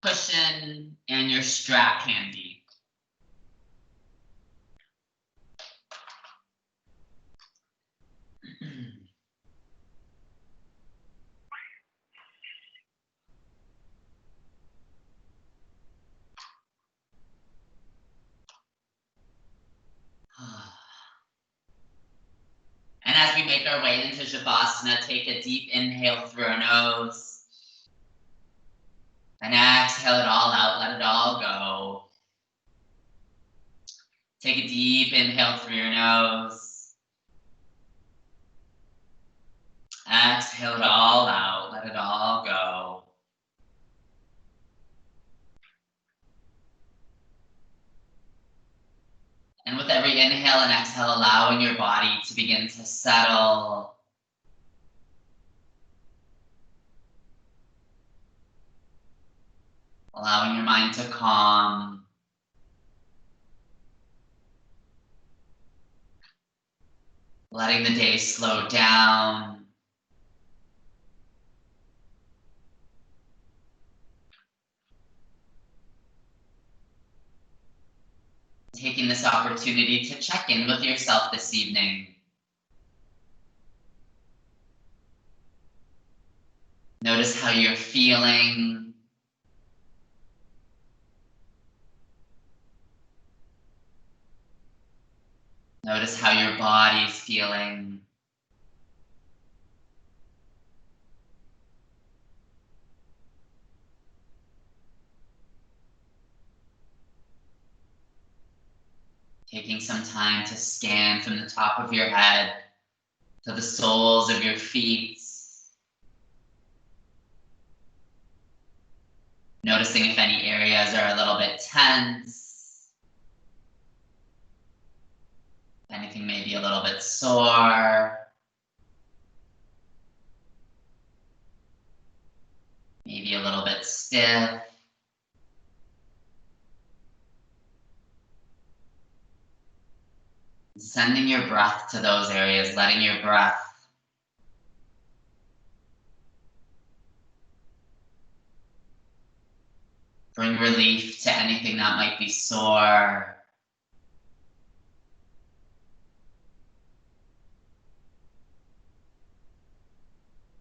cushion and your strap handy. And as we make our way into Shavasana, take a deep inhale through our nose. And exhale it all out, let it all go. Take a deep inhale through your nose. Exhale it all out, let it all go. And with every inhale and exhale, allowing your body to begin to settle. Allowing your mind to calm. Letting the day slow down. Taking this opportunity to check in with yourself this evening. Notice how you're feeling. Notice how your body's feeling. Taking some time to scan from the top of your head to the soles of your feet. Noticing if any areas are a little bit tense. Anything may be a little bit sore. Maybe a little bit stiff. Sending your breath to those areas, letting your breath bring relief to anything that might be sore.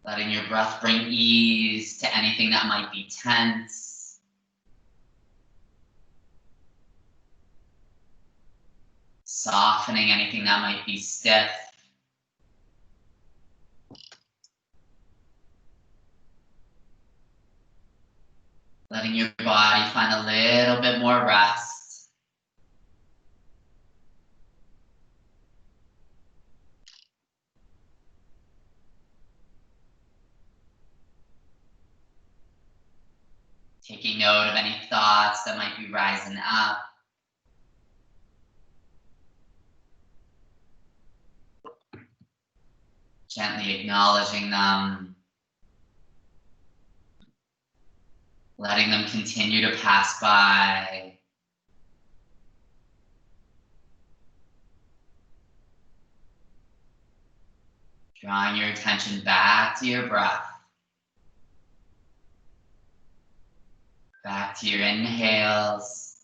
Letting your breath bring ease to anything that might be tense. Softening anything that might be stiff. Letting your body find a little bit more rest. Taking note of any thoughts that might be rising up. Gently acknowledging them. Letting them continue to pass by. Drawing your attention back to your breath. Back to your inhales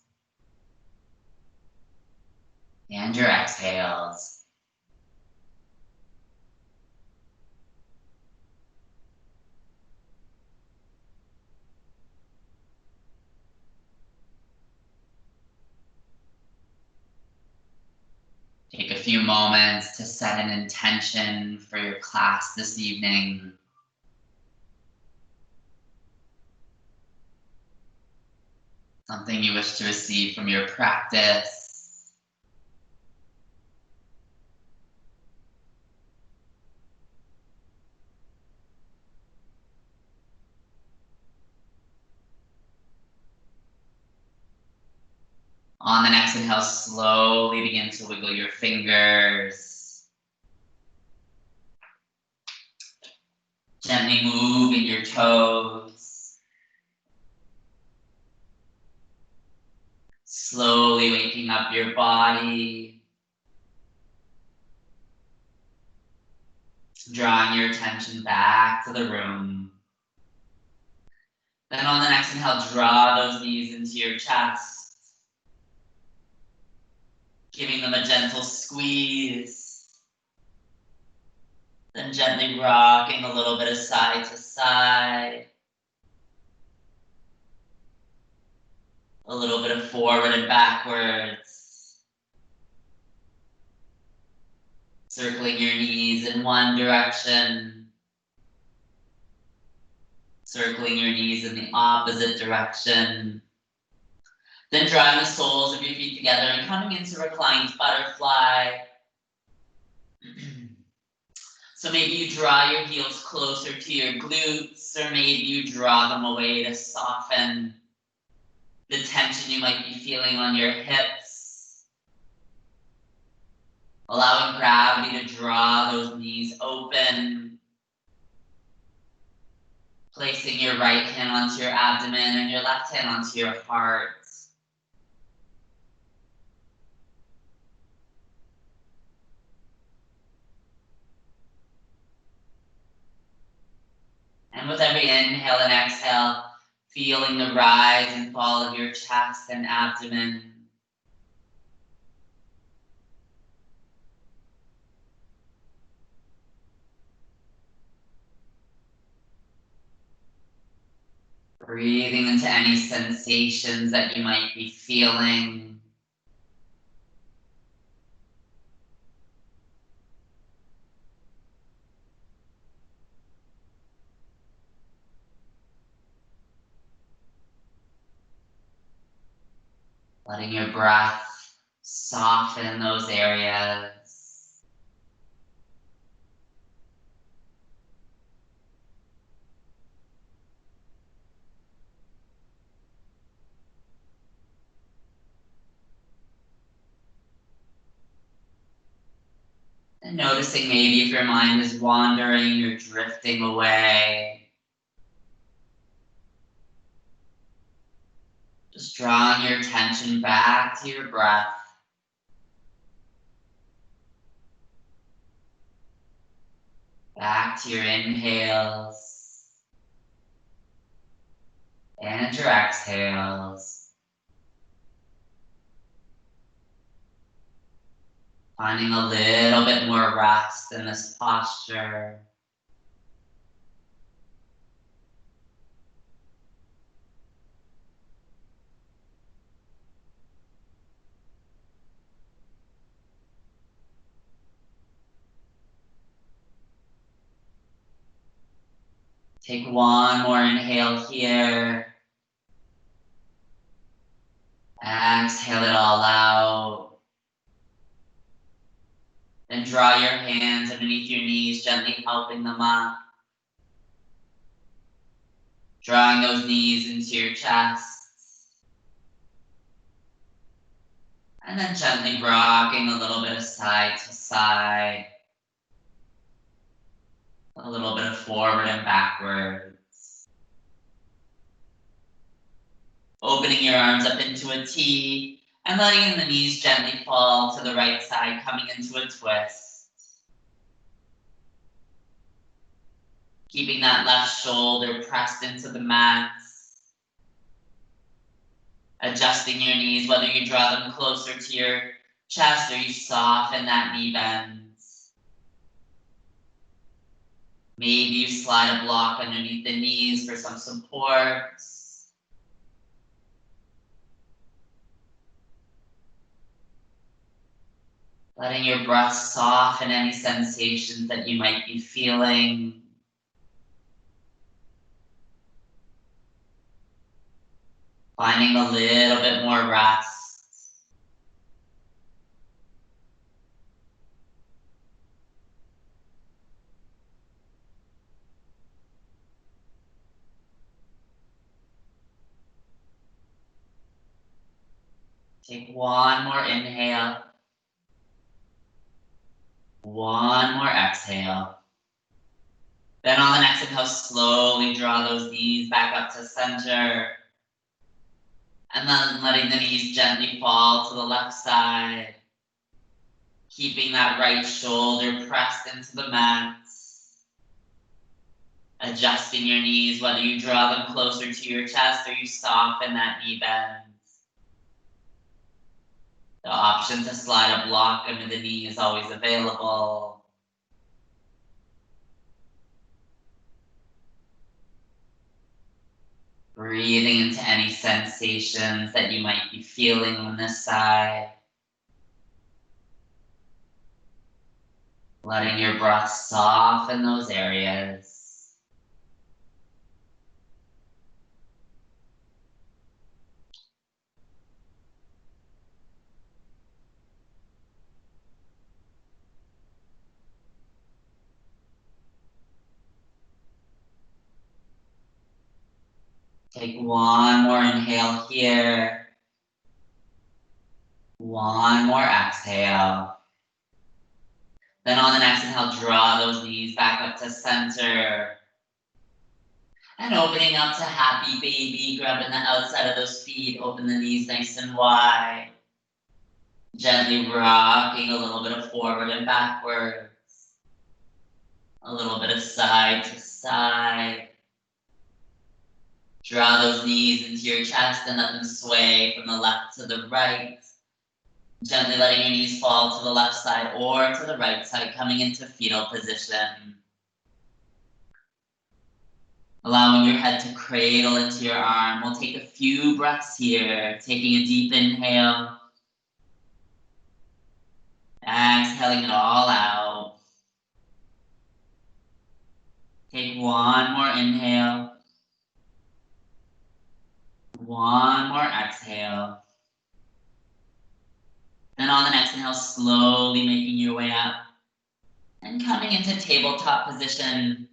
and your exhales. Take a few moments to set an intention for your class this evening. Something you wish to receive from your practice. On the next inhale, slowly begin to wiggle your fingers. Gently moving your toes. Slowly waking up your body. Drawing your attention back to the room. Then on the next inhale, draw those knees into your chest, giving them a gentle squeeze. Then gently rocking a little bit of side to side. A little bit of forward and backwards. Circling your knees in one direction. Circling your knees in the opposite direction. Then drawing the soles of your feet together and coming into reclined butterfly. So maybe you draw your heels closer to your glutes, or maybe you draw them away to soften the tension you might be feeling on your hips. Allowing gravity to draw those knees open. Placing your right hand onto your abdomen and your left hand onto your heart. And with every inhale and exhale, feeling the rise and fall of your chest and abdomen. Breathing into any sensations that you might be feeling. Letting your breath soften those areas. And noticing maybe if your mind is wandering or drifting away. Just drawing your attention back to your breath. Back to your inhales and your exhales. Finding a little bit more rest in this posture. Take one more inhale here. Exhale it all out. Then draw your hands underneath your knees, gently helping them up. Drawing those knees into your chest. And then gently rocking a little bit of side to side. A little bit of forward and backwards. Opening your arms up into a T and letting the knees gently fall to the right side, coming into a twist. Keeping that left shoulder pressed into the mat. Adjusting your knees, whether you draw them closer to your chest or you soften that knee bend. Maybe you slide a block underneath the knees for some support. Letting your breath soften any sensations that you might be feeling. Finding a little bit more rest. Take one more inhale. One more exhale. Then on the next inhale, slowly draw those knees back up to center. And then letting the knees gently fall to the left side. Keeping that right shoulder pressed into the mat. Adjusting your knees, whether you draw them closer to your chest or you soften that knee bend. The option to slide a block under the knee is always available. Breathing into any sensations that you might be feeling on this side. Letting your breath soften those areas. Take one more inhale here. One more exhale. Then on the next inhale, draw those knees back up to center. And opening up to happy baby, grabbing the outside of those feet, open the knees nice and wide. Gently rocking a little bit of forward and backwards. A little bit of side to side. Draw those knees into your chest and let them sway from the left to the right. Gently letting your knees fall to the left side or to the right side, coming into fetal position. Allowing your head to cradle into your arm. We'll take a few breaths here, taking a deep inhale. Exhaling it all out. Take one more inhale. One more exhale. Then on the next inhale, slowly making your way up and coming into tabletop position.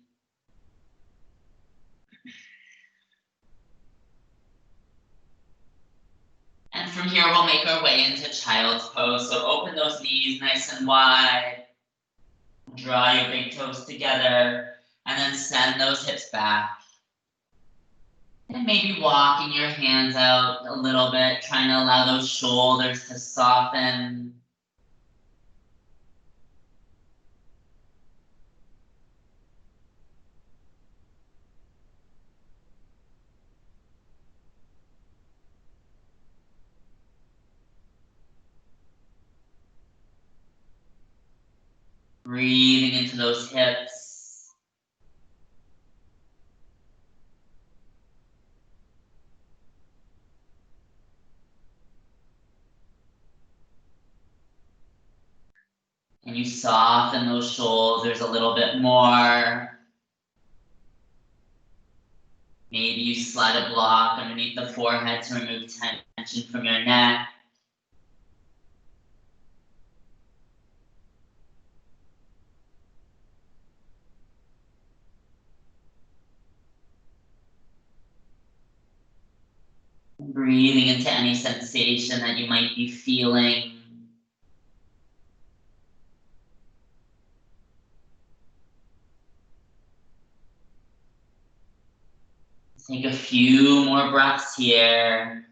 And from here, we'll make our way into child's pose. So open those knees nice and wide. Draw your big toes together and then send those hips back. And maybe walking your hands out a little bit, trying to allow those shoulders to soften. Breathing into those hips. And you soften those shoulders a little bit more. Maybe you slide a block underneath the forehead to remove tension from your neck. Breathing into any sensation that you might be feeling. Take a few more breaths here.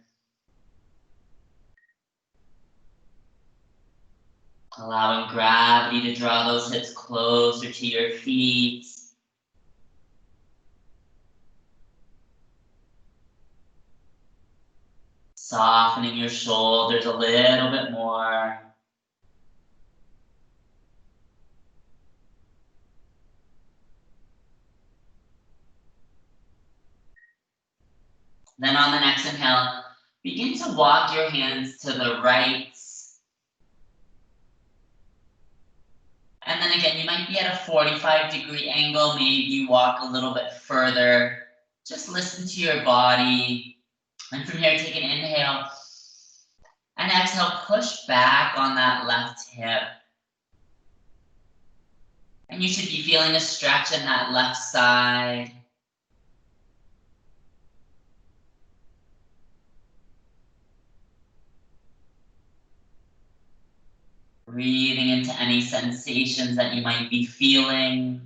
Allowing gravity to draw those hips closer to your feet. Softening your shoulders a little bit more. Then on the next inhale, begin to walk your hands to the right. And then again, you might be at a 45-degree angle. Maybe you walk a little bit further. Just listen to your body. And from here, take an inhale. And exhale, push back on that left hip. And you should be feeling a stretch in that left side. Breathing into any sensations that you might be feeling.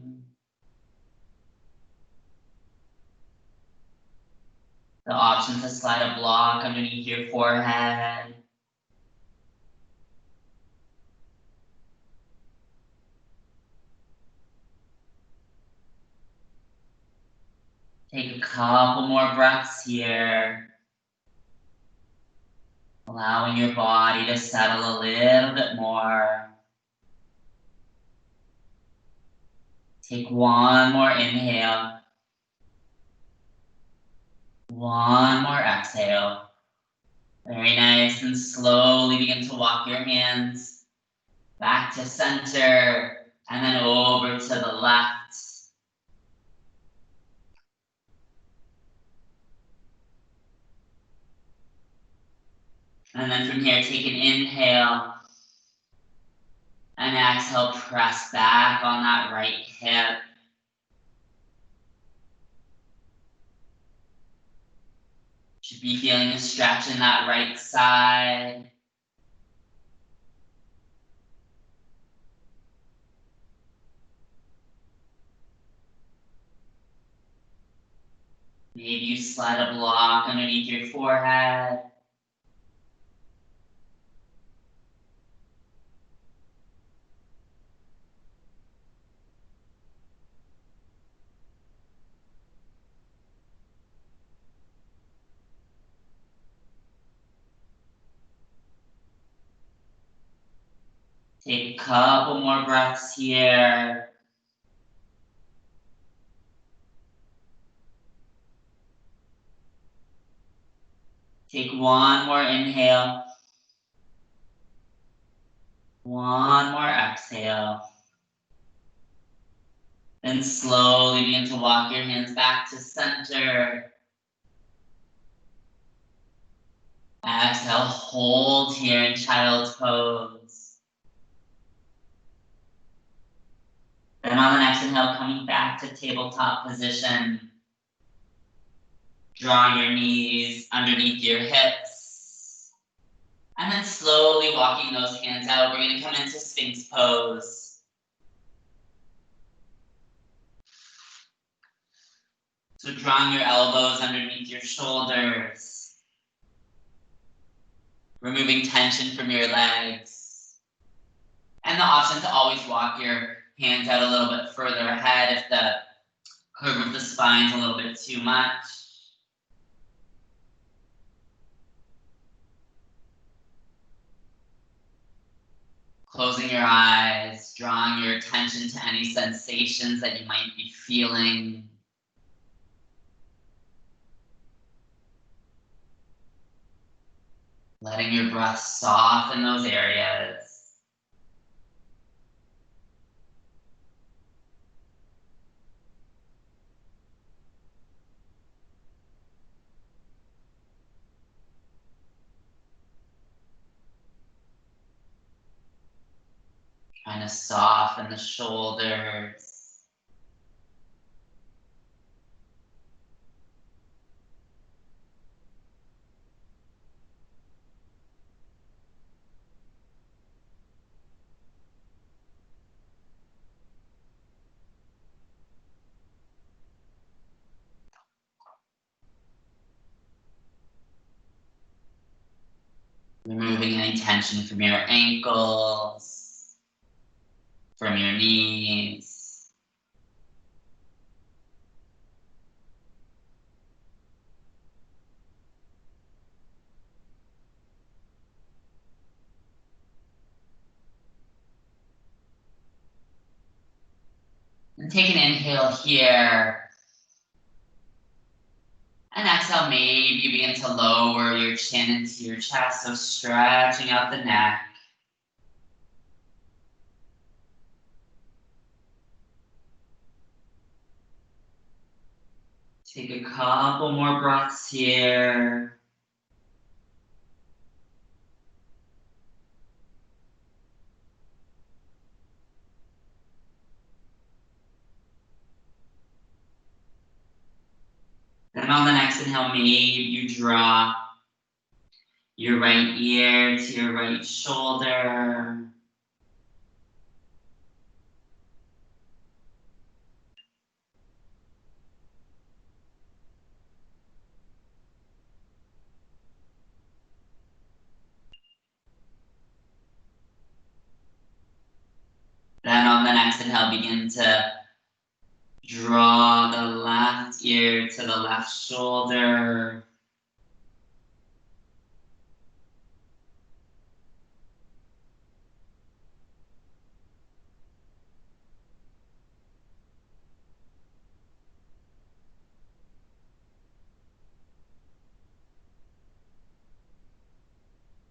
The option to slide a block underneath your forehead. Take a couple more breaths here. Allowing your body to settle a little bit more. Take one more inhale. One more exhale. Very nice, and slowly begin to walk your hands back to center and then over to the left. And then from here, take an inhale and exhale, press back on that right hip. Should be feeling a stretch in that right side. Maybe you slide a block underneath your forehead. Take a couple more breaths here. Take one more inhale. One more exhale. Then slowly begin to walk your hands back to center. Exhale, hold here in child's pose. Then on the next inhale, coming back to tabletop position. Drawing your knees underneath your hips. And then slowly walking those hands out. We're going to come into Sphinx pose. So drawing your elbows underneath your shoulders. Removing tension from your legs. And the option to always walk your hands out a little bit further ahead if the curve of the spine is a little bit too much. Closing your eyes, drawing your attention to any sensations that you might be feeling. Letting your breath soften those areas. Trying to soften the shoulders. Removing any tension from your ankles, from your knees. And take an inhale here. And exhale, maybe you begin to lower your chin into your chest, so stretching out the neck. Take a couple more breaths here. Then on the next inhale, maybe you draw your right ear to your right shoulder. Then on the next inhale, begin to Draw the left ear to the left shoulder.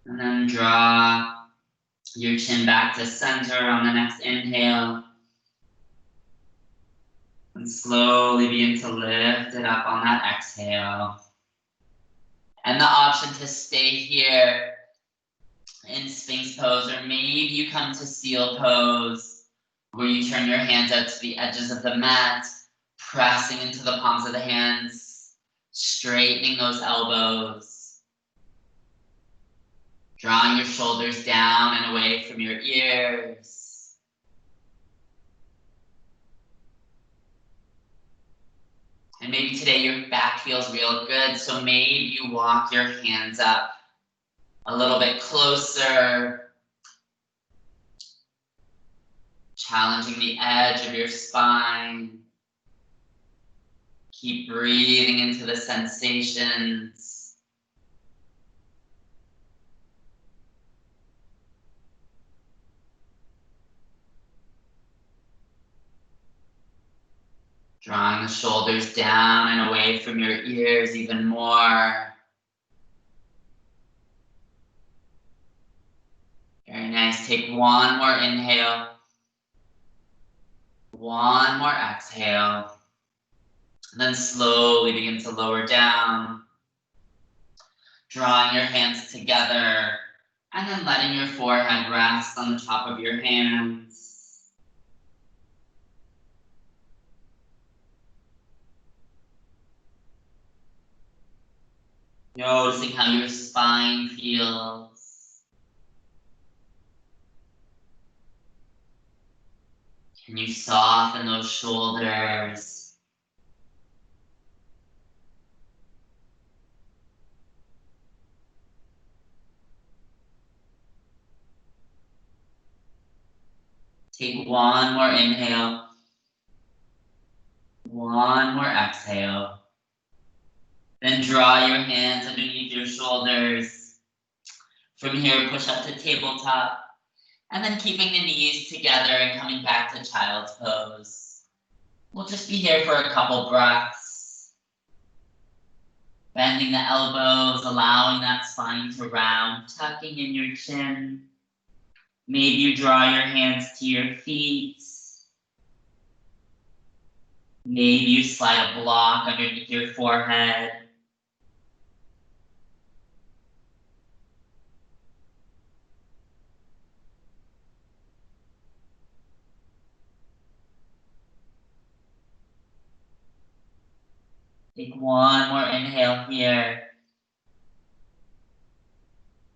And then draw your chin back to center on the next inhale. And slowly begin to lift it up on that exhale. And the option to stay here in Sphinx pose, or maybe you come to seal pose, where you turn your hands out to the edges of the mat, pressing into the palms of the hands, straightening those elbows, drawing your shoulders down and away from your ears. And maybe today your back feels real good, so maybe you walk your hands up a little bit closer, challenging the edge of your spine. Keep breathing into the sensations. Drawing the shoulders down and away from your ears even more. Very nice. Take one more inhale. One more exhale. And then slowly begin to lower down. Drawing your hands together. And then letting your forehead rest on the top of your hands. Noticing how your spine feels. Can you soften those shoulders? Take one more inhale. One more exhale. Then draw your hands underneath your shoulders. From here, push up to tabletop. And then keeping the knees together and coming back to child's pose. We'll just be here for a couple breaths. Bending the elbows, allowing that spine to round, tucking in your chin. Maybe you draw your hands to your feet. Maybe you slide a block underneath your forehead. Take one more inhale here.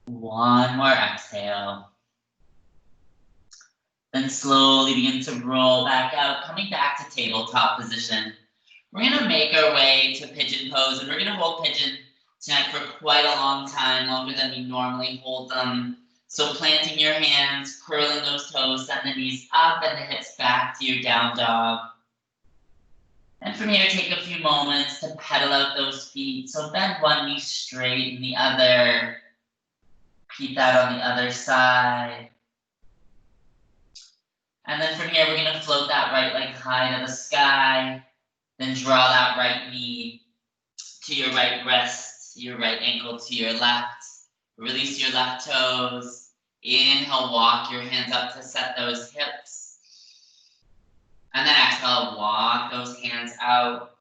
One more exhale. Then slowly begin to roll back out, coming back to tabletop position. We're gonna make our way to pigeon pose, and we're gonna hold pigeon tonight for quite a long time, longer than we normally hold them. So planting your hands, curling those toes, send the knees up and the hips back to your down dog. And from here, take a few moments to pedal out those feet. So bend one knee straight and the other. Keep that on the other side. And then from here, we're gonna float that right leg high to the sky. Then draw that right knee to your right wrist, your right ankle to your left. Release your left toes. Inhale, walk your hands up to set those hips. And then exhale, walk those hands out.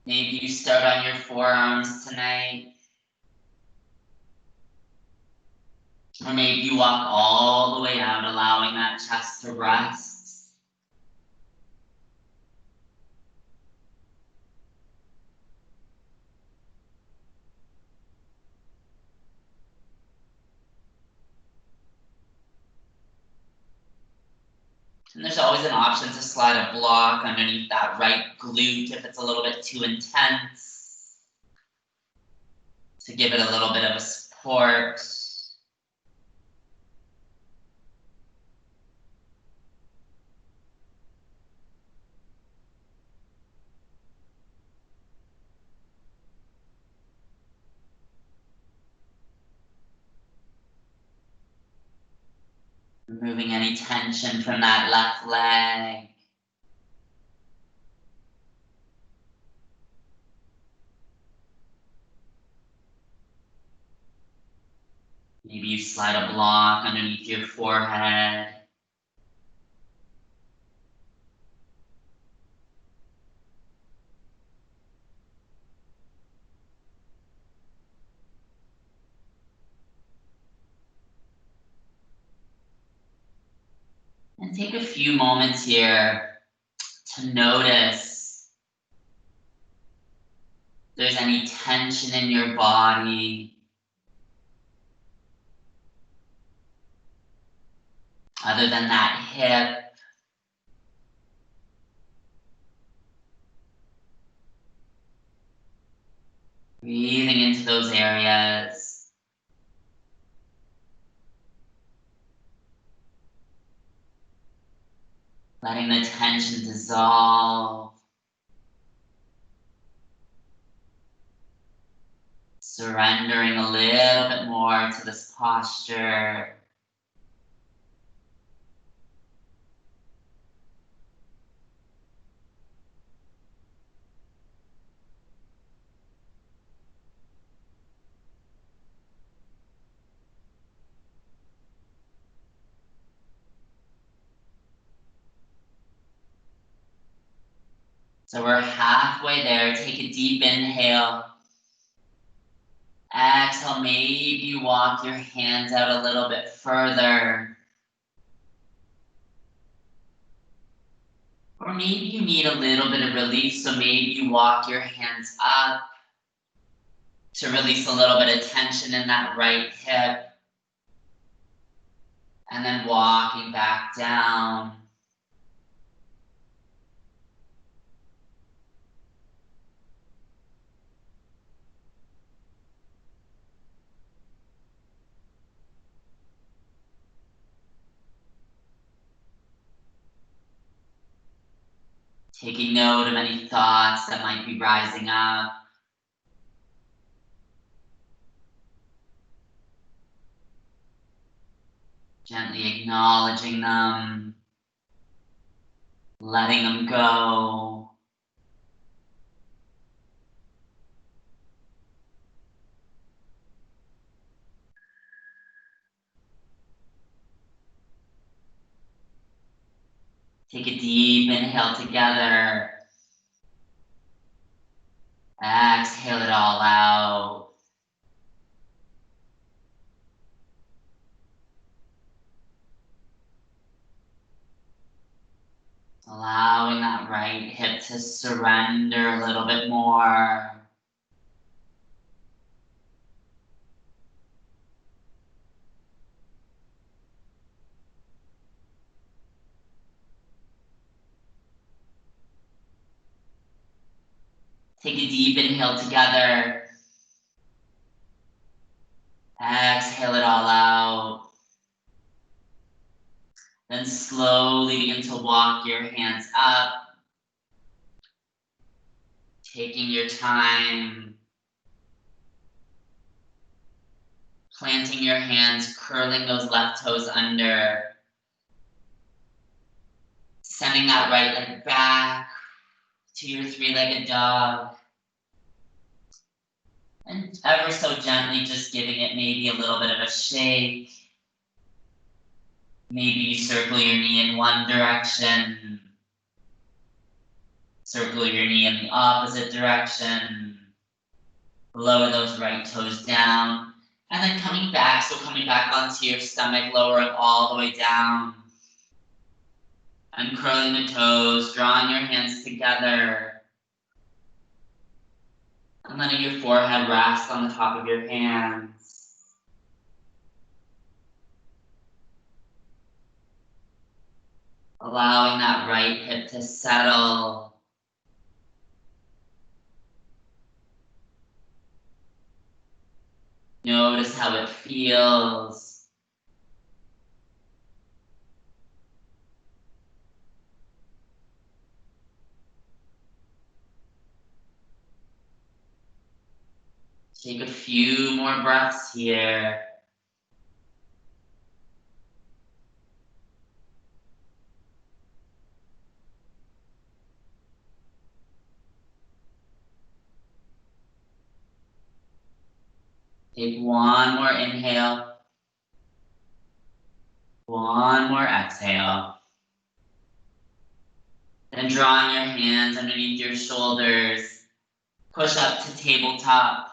Maybe you start on your forearms tonight. Or maybe you walk all the way out, allowing that chest to rest. And there's always an option to slide a block underneath that right glute if it's a little bit too intense. To give it a little bit of a support. Removing any tension from that left leg. Maybe you slide a block underneath your forehead. And take a few moments here to notice if there's any tension in your body. Other than that hip. Breathing into those areas. Letting the tension dissolve. Surrendering a little bit more to this posture. So we're halfway there. Take a deep inhale. Exhale, maybe you walk your hands out a little bit further. Or maybe you need a little bit of relief, so maybe you walk your hands up to release a little bit of tension in that right hip. And then walking back down. Taking note of any thoughts that might be rising up. Gently acknowledging them. Letting them go. Take a deep inhale together. Exhale it all out. Allowing that right hip to surrender a little bit more. Take a deep inhale together. Exhale it all out. Then slowly begin to walk your hands up. Taking your time. Planting your hands, curling those left toes under. Sending that right leg back to your three-legged dog. And ever so gently just giving it maybe a little bit of a shake. Maybe you circle your knee in one direction. Circle your knee in the opposite direction. Lower those right toes down. And then coming back, so coming back onto your stomach, lowering all the way down. Uncurling the toes, drawing your hands together. And letting your forehead rest on the top of your hands. Allowing that right hip to settle. Notice how it feels. Take a few more breaths here. Take one more inhale. One more exhale. Then drawing your hands underneath your shoulders. Push up to tabletop.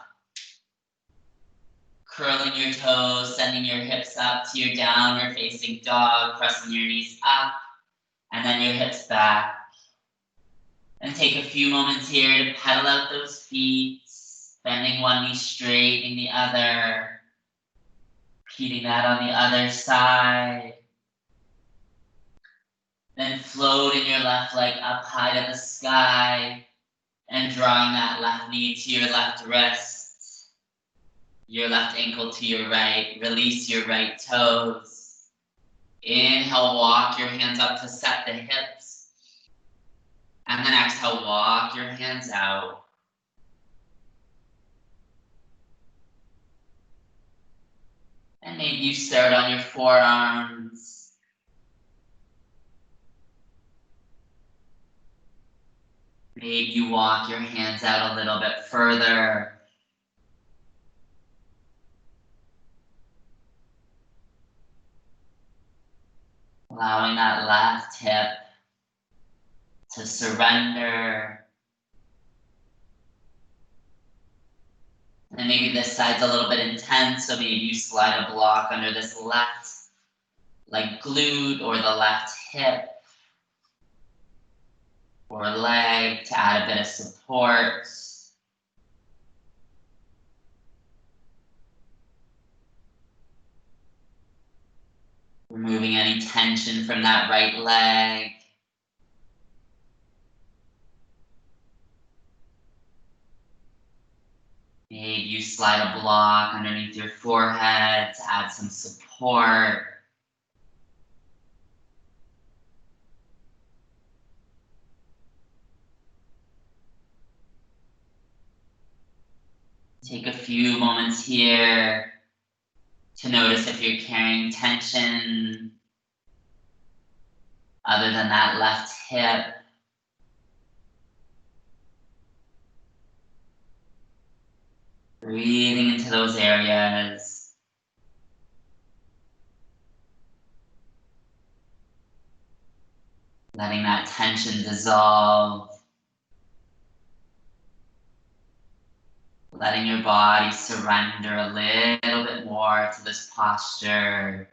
Curling your toes, sending your hips up to your downward facing dog, pressing your knees up, and then your hips back. And take a few moments here to pedal out those feet, bending one knee, straightening the other. Repeating that on the other side. Then floating your left leg up high to the sky and drawing that left knee to your left wrist, your left ankle to your right. Release your right toes. Inhale, walk your hands up to set the hips. And then exhale, walk your hands out. And maybe you start on your forearms. Maybe you walk your hands out a little bit further. Allowing that left hip to surrender. And maybe this side's a little bit intense, so maybe you slide a block under this left leg glute or the left hip or leg to add a bit of support. Removing any tension from that right leg. Maybe you slide a block underneath your forehead to add some support. Take a few moments here to notice if you're carrying tension other than that left hip. Breathing into those areas. Letting that tension dissolve. Letting your body surrender a little bit more to this posture.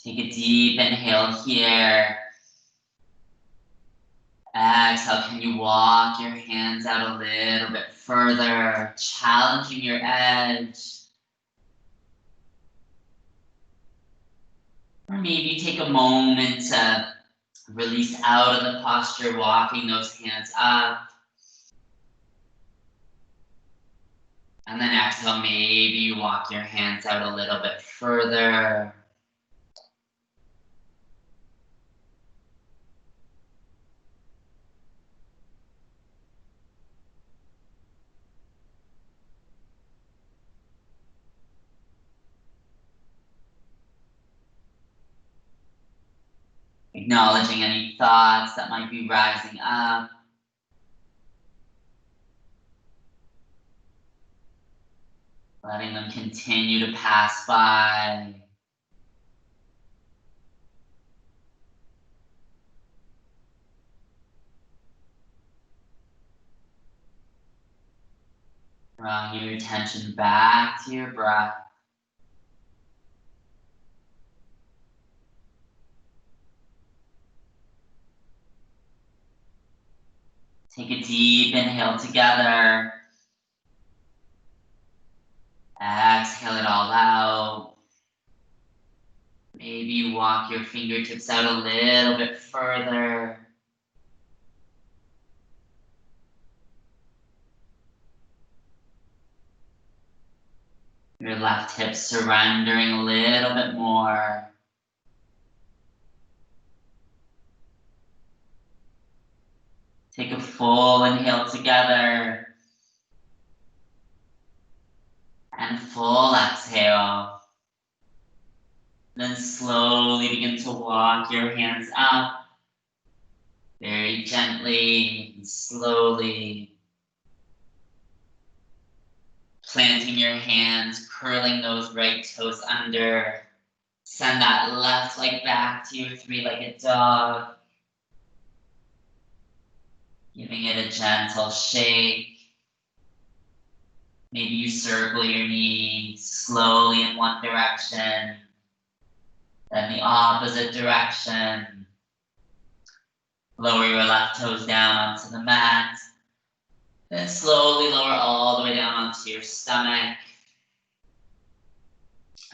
Take a deep inhale here. Exhale, can you walk your hands out a little bit further, challenging your edge. Or maybe take a moment to release out of the posture, walking those hands up. And then exhale, maybe you walk your hands out a little bit further. Acknowledging any thoughts that might be rising up. Letting them continue to pass by. Drawing your attention back to your breath. Take a deep inhale together. Exhale it all out. Maybe you walk your fingertips out a little bit further. Your left hip surrendering a little bit more. full inhale together. And full exhale. Then slowly begin to walk your hands up. Very gently and slowly. Planting your hands, curling those right toes under. Send that left leg back to your three-legged dog. Giving it a gentle shake. Maybe you circle your knees slowly in one direction, then the opposite direction. Lower your left toes down onto the mat. Then slowly lower all the way down onto your stomach.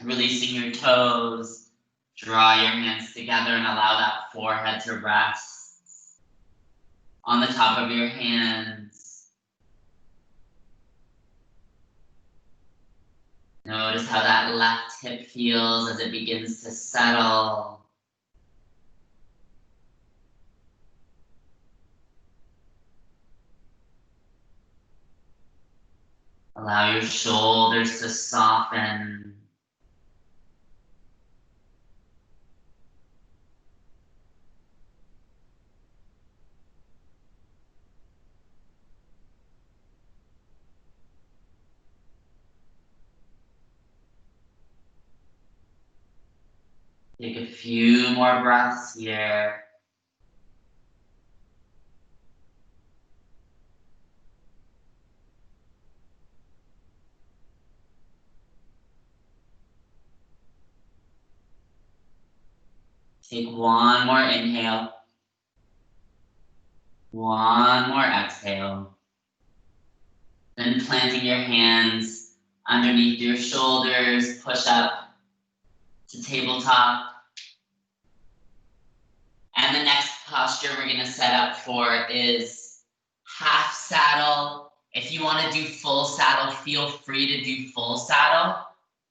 Releasing your toes. Draw your hands together and allow that forehead to rest on the top of your hands. Notice how that left hip feels as it begins to settle. Allow your shoulders to soften. Take a few more breaths here. Take one more inhale. One more exhale. Then planting your hands underneath your shoulders, push up to tabletop. And the next posture we're gonna set up for is half saddle. If you wanna do full saddle, feel free to do full saddle.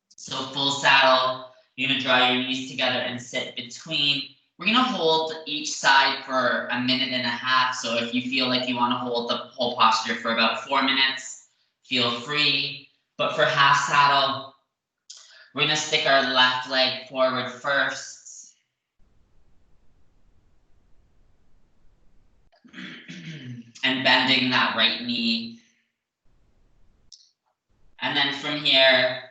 So full saddle, you're gonna draw your knees together and sit between. We're gonna hold each side for 1.5 minutes. So if you feel like you wanna hold the whole posture for about 4 minutes, feel free. But for half saddle, we're gonna stick our left leg forward first. And bending that right knee. And then from here,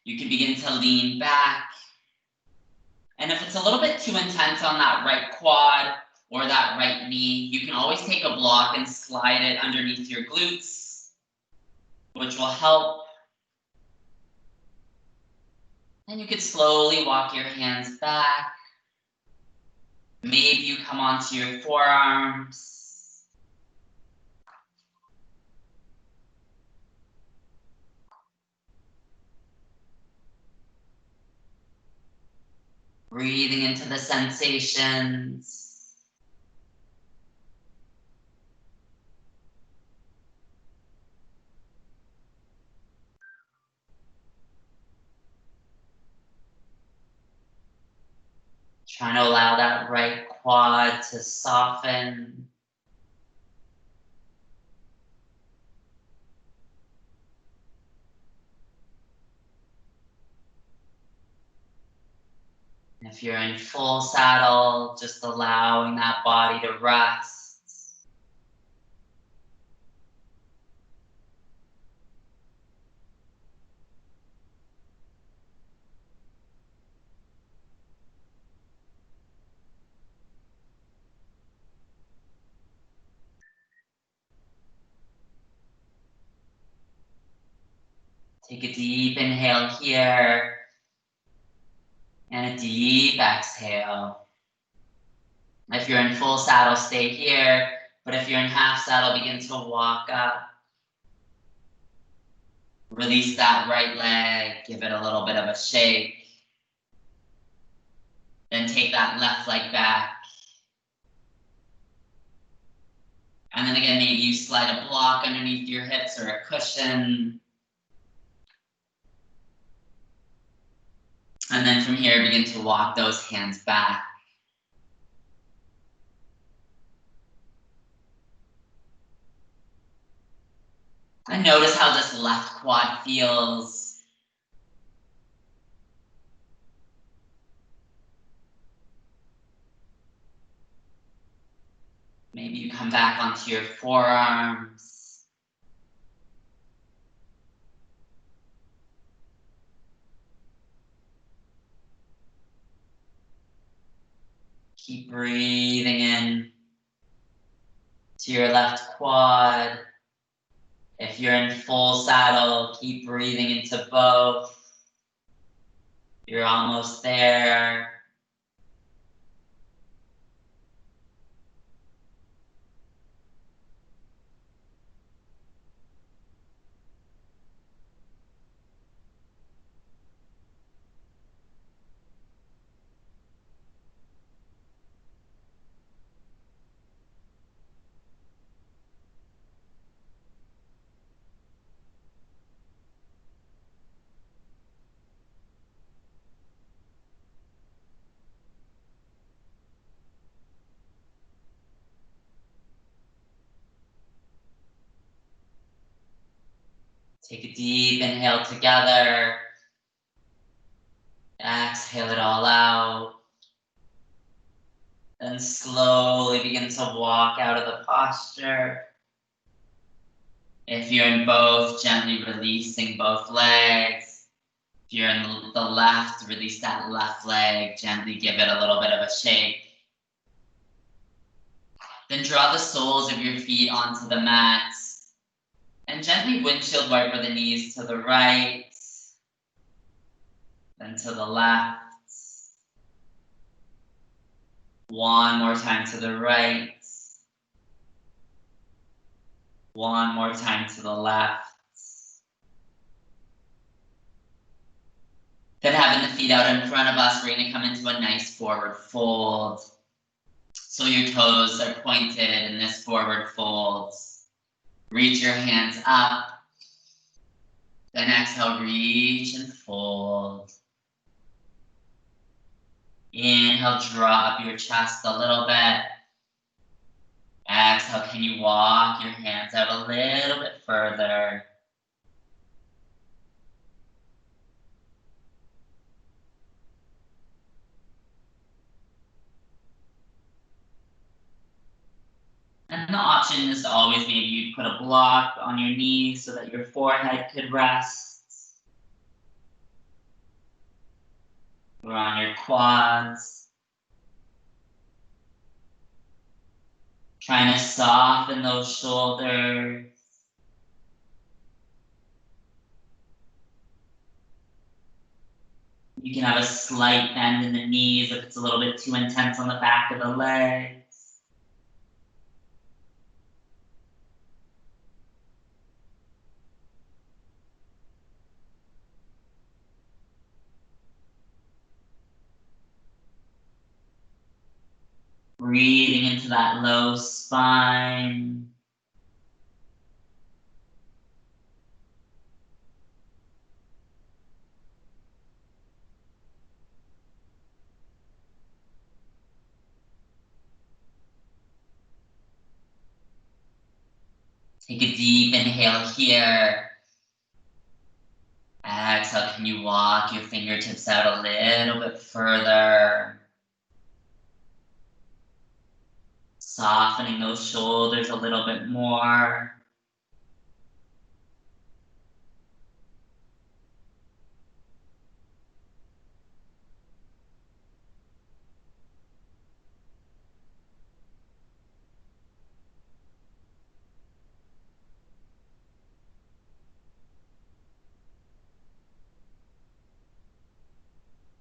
you can begin to lean back. And if it's a little bit too intense on that right quad or that right knee, you can always take a block and slide it underneath your glutes, which will help. And you could slowly walk your hands back. Maybe you come onto your forearms. Breathing into the sensations. Trying to allow that right quad to soften. If you're in full saddle, just allowing that body to rest. Take a deep inhale here. And a deep exhale. If you're in full saddle, stay here. But if you're in half saddle, begin to walk up. Release that right leg, give it a little bit of a shake. Then take that left leg back. And then again, maybe you slide a block underneath your hips or a cushion. And then from here, begin to walk those hands back. And notice how this left quad feels. Maybe you come back onto your forearms. Keep breathing in to your left quad. If you're in full saddle, keep breathing into both. You're almost there. Take a deep inhale together. Exhale it all out. Then slowly begin to walk out of the posture. If you're in both, gently releasing both legs. If you're in the left, release that left leg. Gently give it a little bit of a shake. Then draw the soles of your feet onto the mat. And gently windshield wiper the knees to the right. Then to the left. One more time to the right. One more time to the left. Then having the feet out in front of us, we're going to come into a nice forward fold. So your toes are pointed in this forward fold. Reach your hands up. Then exhale, reach and fold. Inhale, draw up your chest a little bit. Exhale, can you walk your hands out a little bit further? And the option is to always maybe you put a block on your knees so that your forehead could rest. Or on your quads. Trying to soften those shoulders. You can have a slight bend in the knees if it's a little bit too intense on the back of the legs. Breathing into that low spine. Take a deep inhale here. Exhale, can you walk your fingertips out a little bit further? Softening those shoulders a little bit more.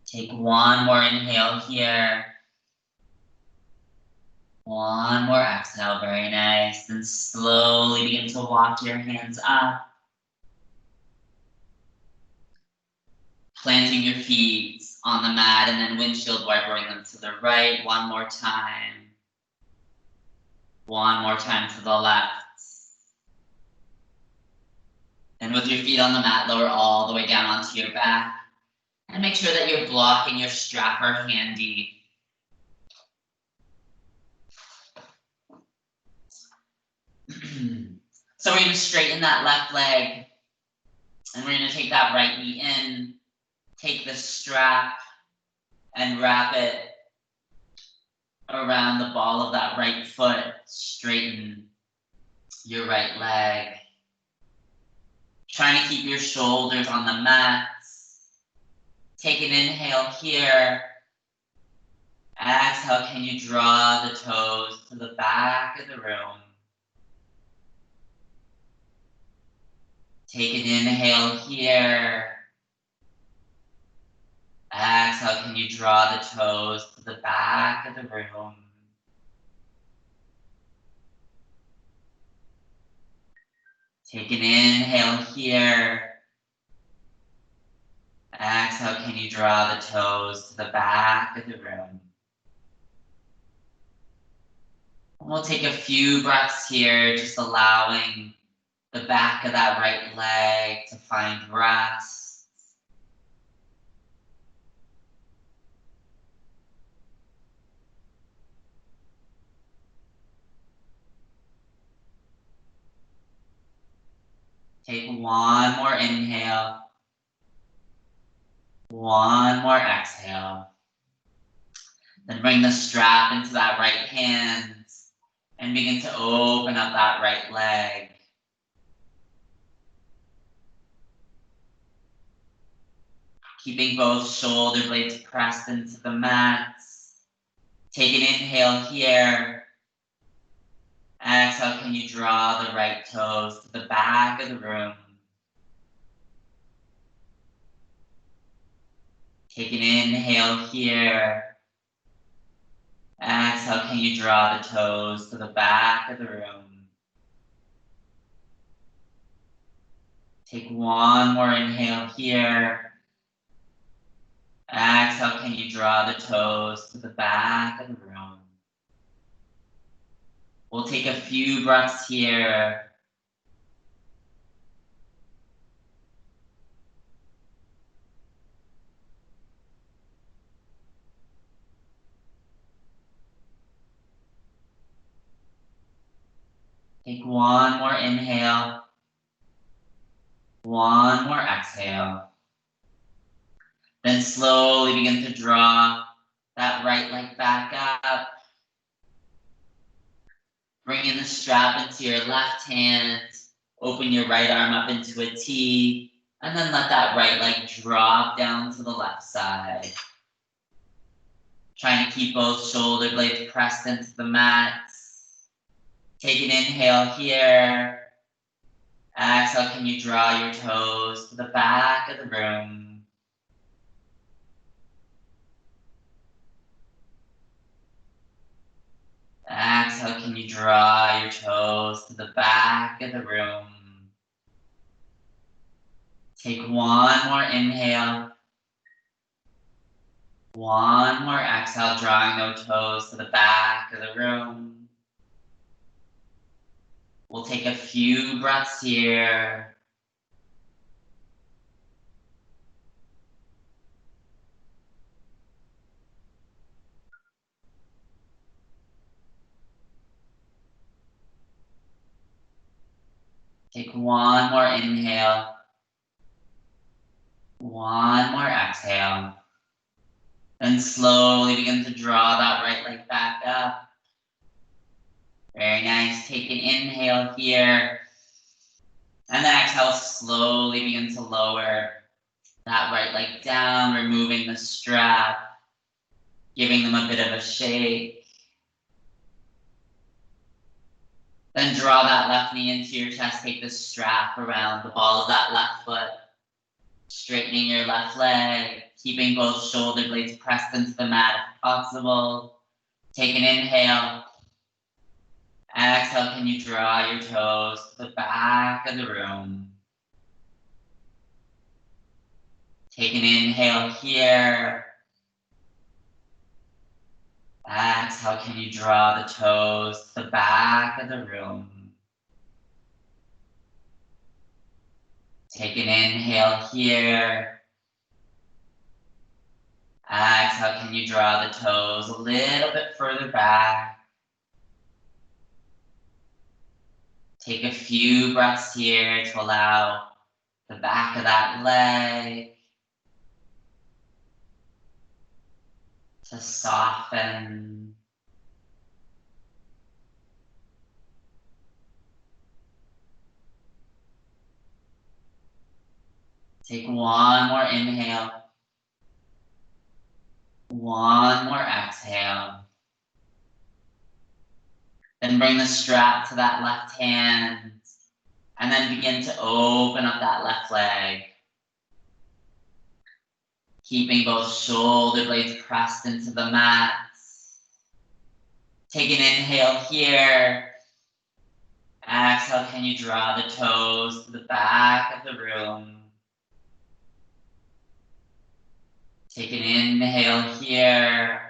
Take one more inhale here. One more exhale, very nice. Then slowly begin to walk your hands up. Planting your feet on the mat and then windshield wipering them to the right. One more time. One more time to the left. And with your feet on the mat, lower all the way down onto your back. And make sure that you're blocking your strapper handy. So we're going to straighten that left leg, and we're going to take that right knee in, take the strap, and wrap it around the ball of that right foot. Straighten your right leg. Trying to keep your shoulders on the mats. Take an inhale here. Exhale, can you draw the toes to the back of the room? Take an inhale here. Exhale, can you draw the toes to the back of the room? Take an inhale here. Exhale, can you draw the toes to the back of the room? And we'll take a few breaths here, just allowing the back of that right leg to find rest. Take one more inhale. One more exhale. Then bring the strap into that right hand and begin to open up that right leg. Keeping both shoulder blades pressed into the mats. Take an inhale here. Exhale, can you draw the right toes to the back of the room? Take an inhale here. Exhale, can you draw the toes to the back of the room? Take one more inhale here. Exhale, can you draw the toes to the back of the room? We'll take a few breaths here. Take one more inhale. One more exhale. Then slowly begin to draw that right leg back up. Bring in the strap into your left hand. Open your right arm up into a T. And then let that right leg drop down to the left side. Trying to keep both shoulder blades pressed into the mats. Take an inhale here. Exhale, can you draw your toes to the back of the room? Exhale, can you draw your toes to the back of the room? Take one more inhale. One more exhale, drawing those toes to the back of the room. We'll take a few breaths here. Take one more inhale. One more exhale. Then slowly begin to draw that right leg back up. Very nice. Take an inhale here. And then exhale, slowly begin to lower that right leg down, removing the strap, giving them a bit of a shake. Then draw that left knee into your chest. Take the strap around the ball of that left foot. Straightening your left leg, keeping both shoulder blades pressed into the mat if possible. Take an inhale. Exhale, can you draw your toes to the back of the room? Take an inhale here. Exhale, can you draw the toes to the back of the room? Take an inhale here. Exhale, can you draw the toes a little bit further back? Take a few breaths here to allow the back of that leg to soften. Take one more inhale. One more exhale. Then bring the strap to that left hand. And then begin to open up that left leg. Keeping both shoulder blades pressed into the mat. Take an inhale here. Exhale, can you draw the toes to the back of the room? Take an inhale here.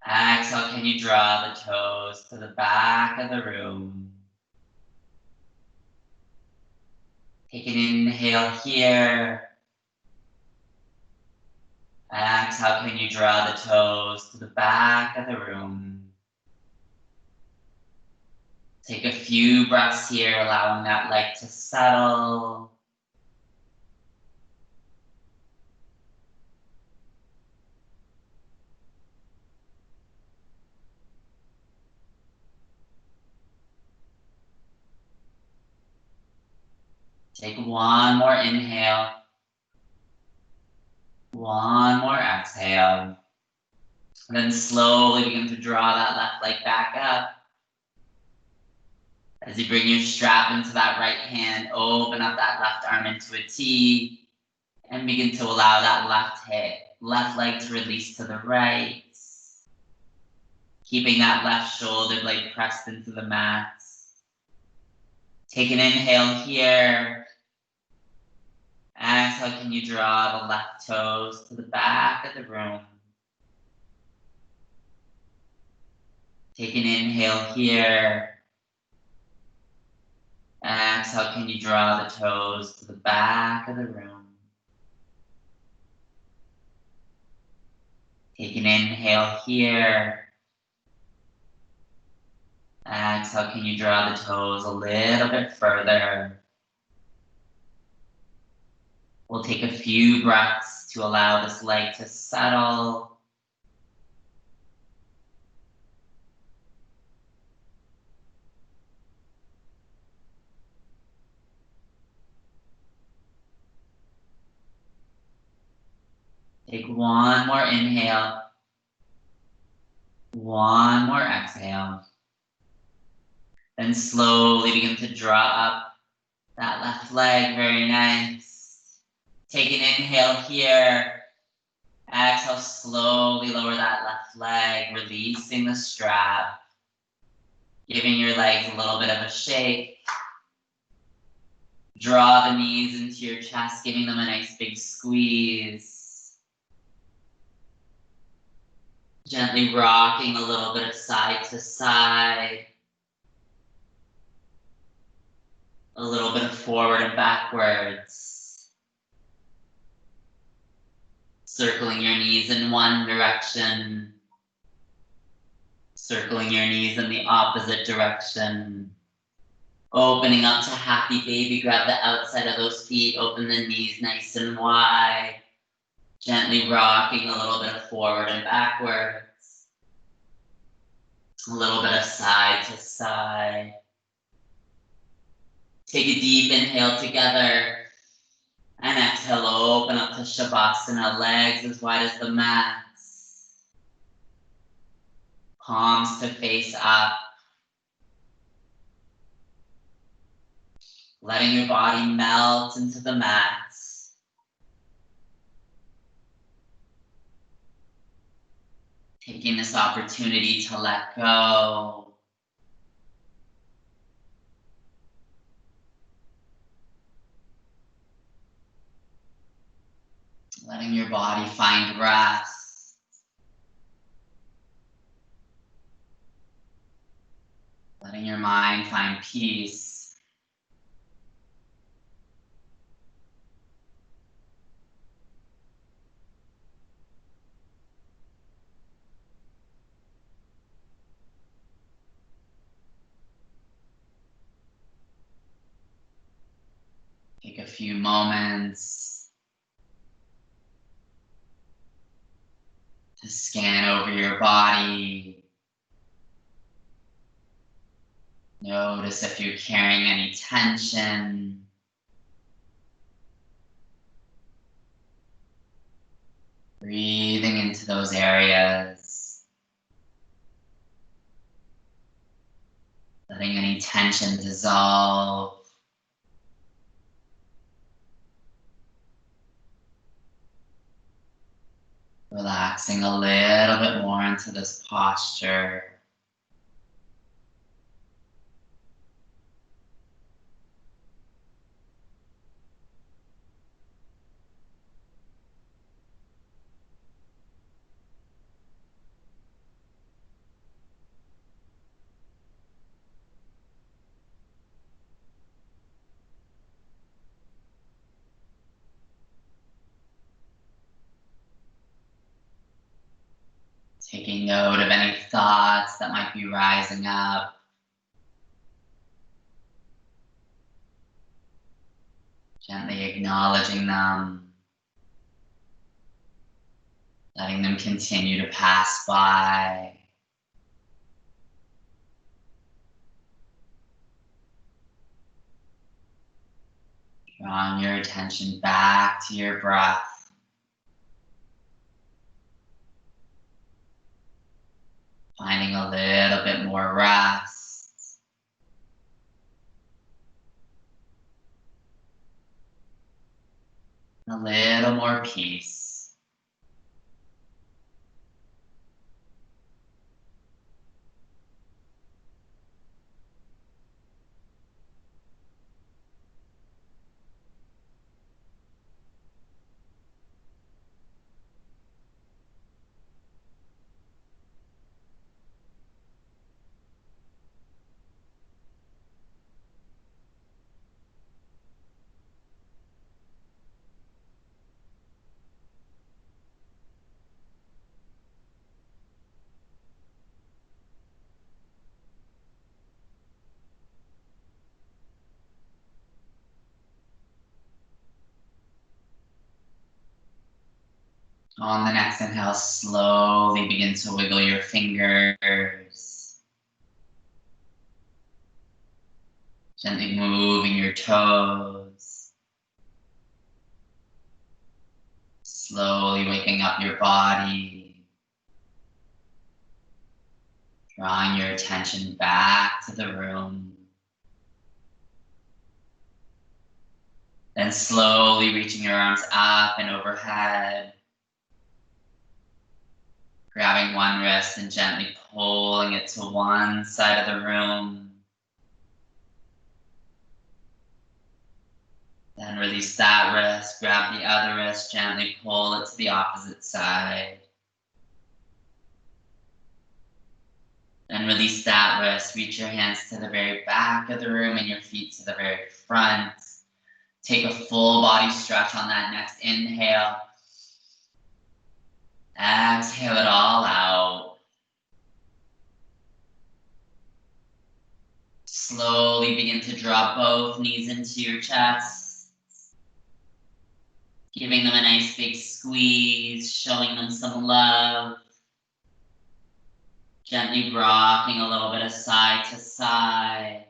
Exhale, can you draw the toes to the back of the room? Take an inhale here. Exhale, can you draw the toes to the back of the room? Take a few breaths here, allowing that leg to settle. Take one more inhale. One more exhale. And then slowly begin to draw that left leg back up. As you bring your strap into that right hand, open up that left arm into a T. And begin to allow that left leg to release to the right. Keeping that left shoulder blade pressed into the mat. Take an inhale here. Exhale, can you draw the left toes to the back of the room? Take an inhale here. Exhale, can you draw the toes to the back of the room? Take an inhale here. Exhale, can you draw the toes a little bit further? We'll take a few breaths to allow this leg to settle. Take one more inhale. One more exhale. Then slowly begin to draw up that left leg. Very nice. Take an inhale here. Exhale, slowly lower that left leg, releasing the strap. Giving your legs a little bit of a shake. Draw the knees into your chest, giving them a nice big squeeze. Gently rocking a little bit of side to side. A little bit of forward and backwards. Circling your knees in one direction. Circling your knees in the opposite direction. Opening up to happy baby. Grab the outside of those feet. Open the knees nice and wide. Gently rocking a little bit of forward and backwards. A little bit of side to side. Take a deep inhale together. And exhale, open up to Shavasana, legs as wide as the mat. Palms to face up. Letting your body melt into the mat. Taking this opportunity to let go. Letting your body find rest. Letting your mind find peace. few moments to scan over your body. Notice if you're carrying any tension. Breathing into those areas. Letting any tension dissolve. Relaxing a little bit more into this posture. Taking note of any thoughts that might be rising up. Gently acknowledging them. Letting them continue to pass by. Drawing your attention back to your breath. Finding a little bit more rest. A little more peace. On the next inhale, slowly begin to wiggle your fingers. Gently moving your toes. Slowly waking up your body. Drawing your attention back to the room. Then slowly reaching your arms up and overhead. Grabbing one wrist and gently pulling it to one side of the room. Then release that wrist, grab the other wrist, gently pull it to the opposite side. Then release that wrist, reach your hands to the very back of the room and your feet to the very front. Take a full body stretch on that next inhale. Exhale it all out. Slowly begin to draw both knees into your chest. Giving them a nice big squeeze, showing them some love. Gently rocking a little bit of side to side.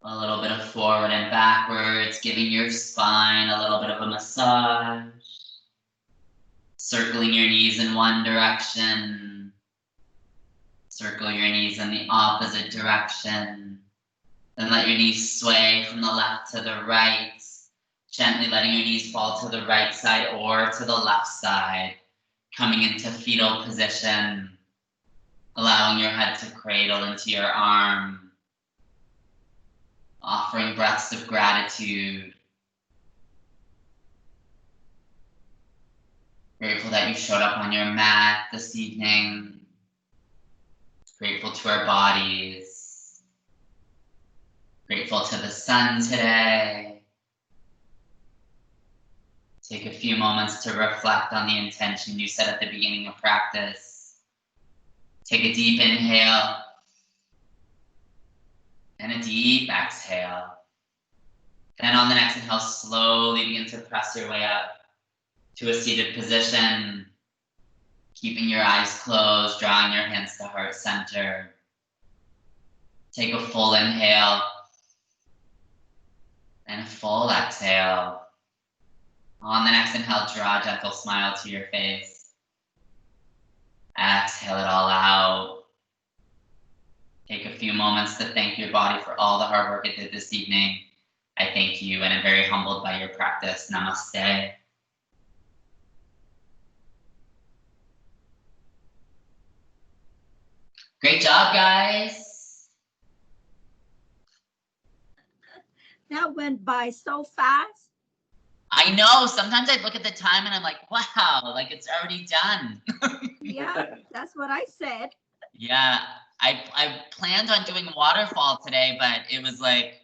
A little bit of forward and backwards, giving your spine a little bit of a massage. Circling your knees in one direction. Circle your knees in the opposite direction. Then let your knees sway from the left to the right. Gently letting your knees fall to the right side or to the left side. Coming into fetal position. Allowing your head to cradle into your arm. Offering breaths of gratitude. Grateful that you showed up on your mat this evening. Grateful to our bodies. Grateful to the sun today. Take a few moments to reflect on the intention you set at the beginning of practice. Take a deep inhale and a deep exhale. Then on the next inhale, slowly begin to press your way up to a seated position, keeping your eyes closed, drawing your hands to heart center. Take a full inhale and a full exhale. On the next inhale, draw a gentle smile to your face. Exhale it all out. Take a few moments to thank your body for all the hard work it did this evening. I thank you and I'm very humbled by your practice. Namaste. Great job, guys. That went by so fast. I know, sometimes I look at the time and I'm like, wow, like it's already done. Yeah, that's what I said. Yeah, I planned on doing waterfall today, but it was like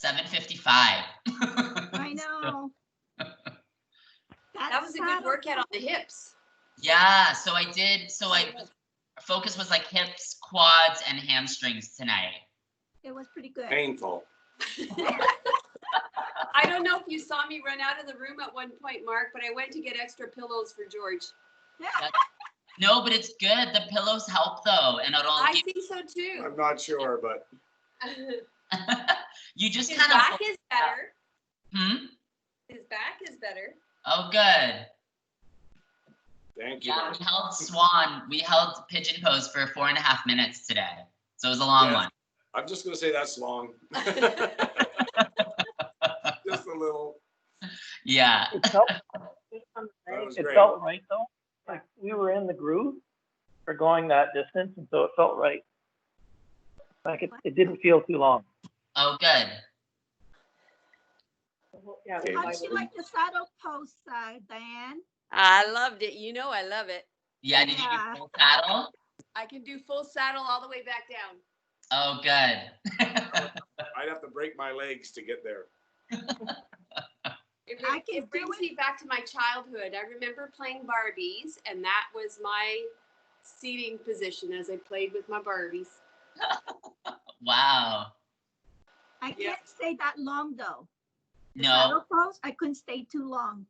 7:55. I know. That was a good workout on the hips. Yeah, so focus was like hips, quads, and hamstrings tonight. It was pretty good. Painful. I don't know if you saw me run out of the room at one point, Mark, but I went to get extra pillows for George. No, but it's good. The pillows help though, and it'll I give, think so too. I'm not sure, but you just His kind back of. is better. Hmm? His back is better. Oh, good. thank you. Yeah, Mark. we held swan. We held pigeon pose for 4.5 minutes today, so it was a long Yes. one. I'm just gonna say that's long. Just a little. Yeah. It felt, That was it great. felt right though. Like we were in the groove for going that distance, and so it felt right. Like it didn't feel too long. Oh, good. Yeah, Okay. How'd you like the saddle pose, Diane? I loved it. You know I love it. Yeah, did you Yeah. do full saddle? I can do full saddle all the way back down. Oh, good. I'd have to break my legs to get there. I can It brings do me back to my childhood. I remember playing Barbies, and that was my seating position as I played with my Barbies. Wow. I Yeah. can't stay that long though. The No. saddle pose, I couldn't stay too long.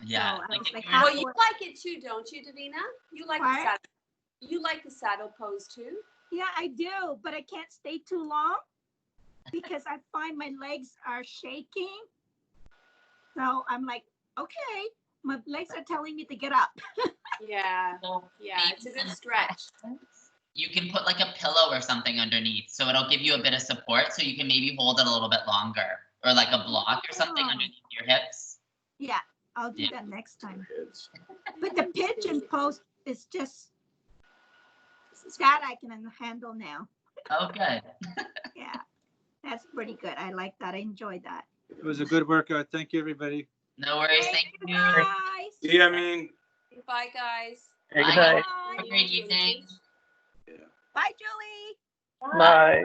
Yeah. So I Like was if like you were- Well, you like it too, don't you, Davina? You like the What? saddle. You like the saddle pose too? Yeah, I do, but I can't stay too long because I find my legs are shaking. So I'm like, okay, my legs are telling me to get up. Yeah. Well, Yeah, maybe it's a good some stretch. You can put like a pillow or something underneath, so it'll give you a bit of support, so you can maybe hold it a little bit longer, or like a block or something Oh. underneath your hips. Yeah, I'll do Yeah. that next time. Kids. But the pigeon pose is just that I can handle now. Oh, good. Yeah, that's pretty good. I like that. I enjoyed that. It was a good workout. Thank you, everybody. No worries. Thank you. Guys. Yeah, I mean, Bye, guys. Hey, Bye. good night. Have a great evening. Bye, Julie. Bye.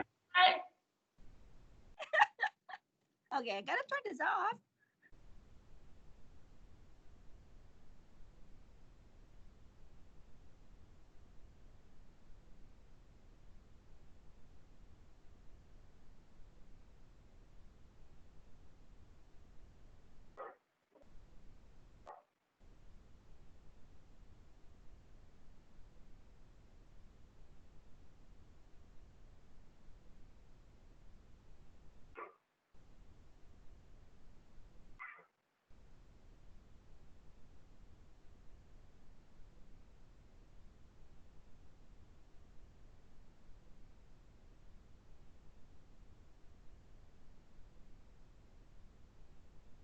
Okay, I gotta turn this off.